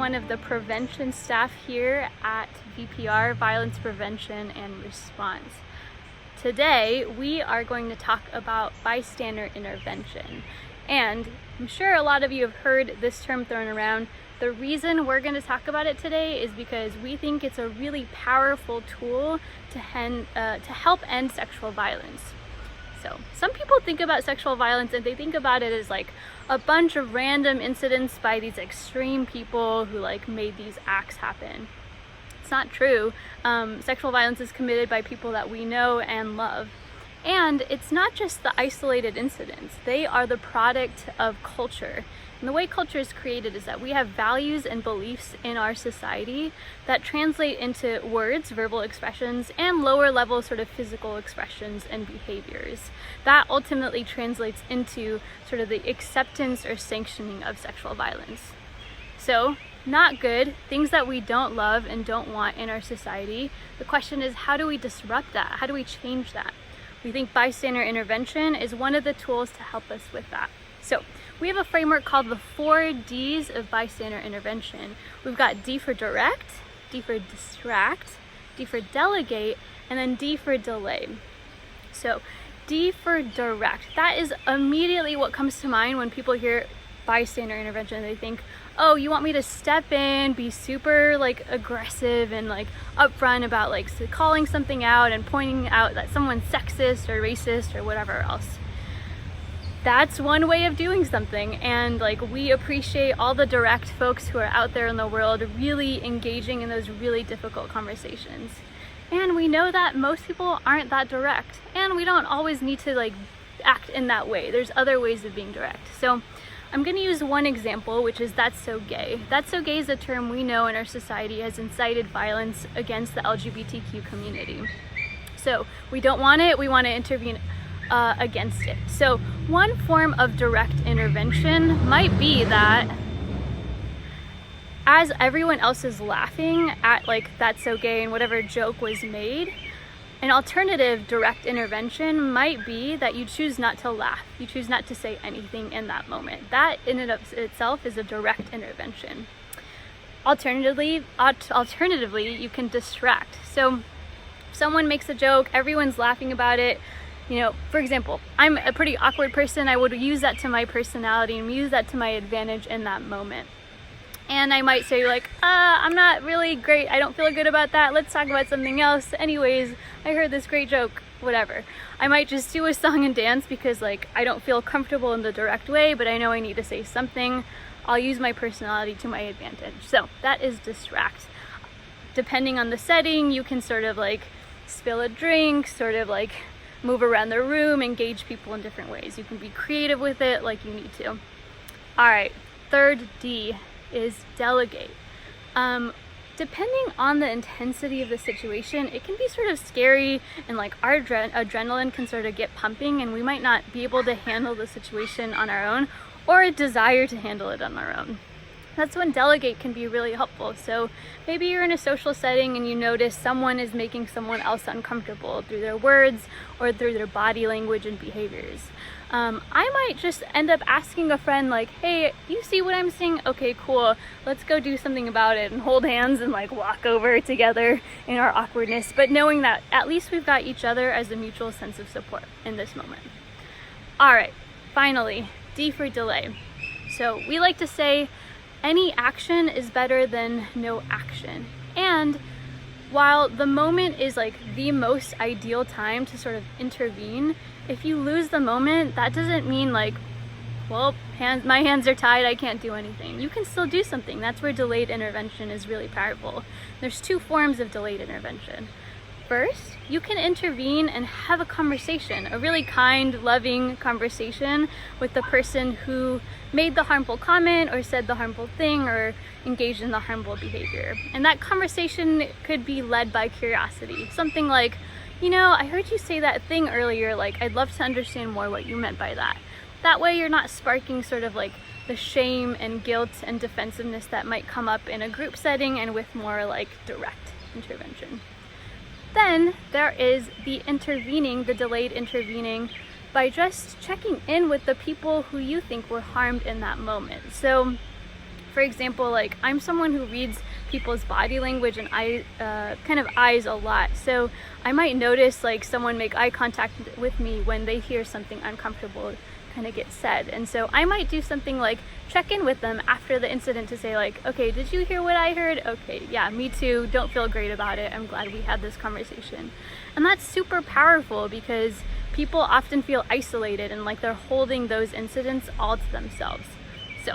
one of the prevention staff here at VPR, Violence Prevention and Response. Today, we are going to talk about bystander intervention. And I'm sure a lot of you have heard this term thrown around. The reason we're going to talk about it today is because we think it's a really powerful tool to help end sexual violence. So some people think about sexual violence and they think about it as like a bunch of random incidents by these extreme people who made these acts happen. It's not true. Sexual violence is committed by people that we know and love. And it's not just the isolated incidents. They are the product of culture. And the way culture is created is that we have values and beliefs in our society that translate into words, verbal expressions, and lower level sort of physical expressions and behaviors. That ultimately translates into sort of the acceptance or sanctioning of sexual violence. So, not good, things that we don't love and don't want in our society. The question is, how do we disrupt that? How do we change that? We think bystander intervention is one of the tools to help us with that. So we have a framework called the 4 Ds of bystander intervention. We've got D for direct, D for distract, D for delegate, and then D for delay. So D for direct, that is immediately what comes to mind when people hear bystander intervention. They think, oh, you want me to step in, be super aggressive and upfront about calling something out and pointing out that someone's sexist or racist or whatever else. That's one way of doing something, and we appreciate all the direct folks who are out there in the world really engaging in those really difficult conversations. And we know that most people aren't that direct, and we don't always need to act in that way. There's other ways of being direct. So I'm going to use one example, which is "that's so gay." That's so gay is a term we know in our society has incited violence against the LGBTQ community. So we don't want it, we want to intervene against it. So one form of direct intervention might be that as everyone else is laughing at "that's so gay" and whatever joke was made, an alternative direct intervention might be that you choose not to laugh. You choose not to say anything in that moment. That in and of itself is a direct intervention. Alternatively, you can distract. So if someone makes a joke, everyone's laughing about it. For example, I'm a pretty awkward person. I would use that to my personality and use that to my advantage in that moment. And I might say I'm not really great. I don't feel good about that. Let's talk about something else. Anyways, I heard this great joke, whatever. I might just do a song and dance because I don't feel comfortable in the direct way, but I know I need to say something. I'll use my personality to my advantage. So that is distract. Depending on the setting, you can sort of spill a drink, sort of move around the room, engage people in different ways. You can be creative with it like you need to. All right, third D is delegate. Depending on the intensity of the situation, it can be sort of scary and our adrenaline can sort of get pumping and we might not be able to handle the situation on our own or desire to handle it on our own. That's when delegate can be really helpful. So maybe you're in a social setting and you notice someone is making someone else uncomfortable through their words or through their body language and behaviors. I might just end up asking a friend hey, you see what I'm seeing? Okay, cool. Let's go do something about it and hold hands and walk over together in our awkwardness, but knowing that at least we've got each other as a mutual sense of support in this moment. All right, finally, D for delay. So we like to say any action is better than no action. And while the moment is the most ideal time to sort of intervene, if you lose the moment, that doesn't mean well, my hands are tied, I can't do anything. You can still do something. That's where delayed intervention is really powerful. There's 2 forms of delayed intervention. First, you can intervene and have a conversation, a really kind, loving conversation with the person who made the harmful comment or said the harmful thing or engaged in the harmful behavior. And that conversation could be led by curiosity. Something like, I heard you say that thing earlier, I'd love to understand more what you meant by that. That way you're not sparking sort of the shame and guilt and defensiveness that might come up in a group setting and with more direct intervention. Then there is the delayed intervening by just checking in with the people who you think were harmed in that moment. So For example, like I'm someone who reads people's body language and kind of eyes a lot. So I might notice like someone make eye contact with me when they hear something uncomfortable kind of get said. And so I might do something like check in with them after the incident to say like, okay, did you hear what I heard? Okay, yeah, me too. Don't feel great about it. I'm glad we had this conversation. And that's super powerful because people often feel isolated and like they're holding those incidents all to themselves. So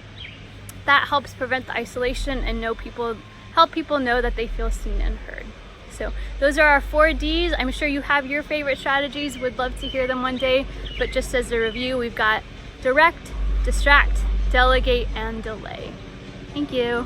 that helps prevent the isolation and help people know that they feel seen and heard. So those are our 4 Ds. I'm sure you have your favorite strategies. Would love to hear them one day. But just as a review, we've got direct, distract, delegate, and delay. Thank you.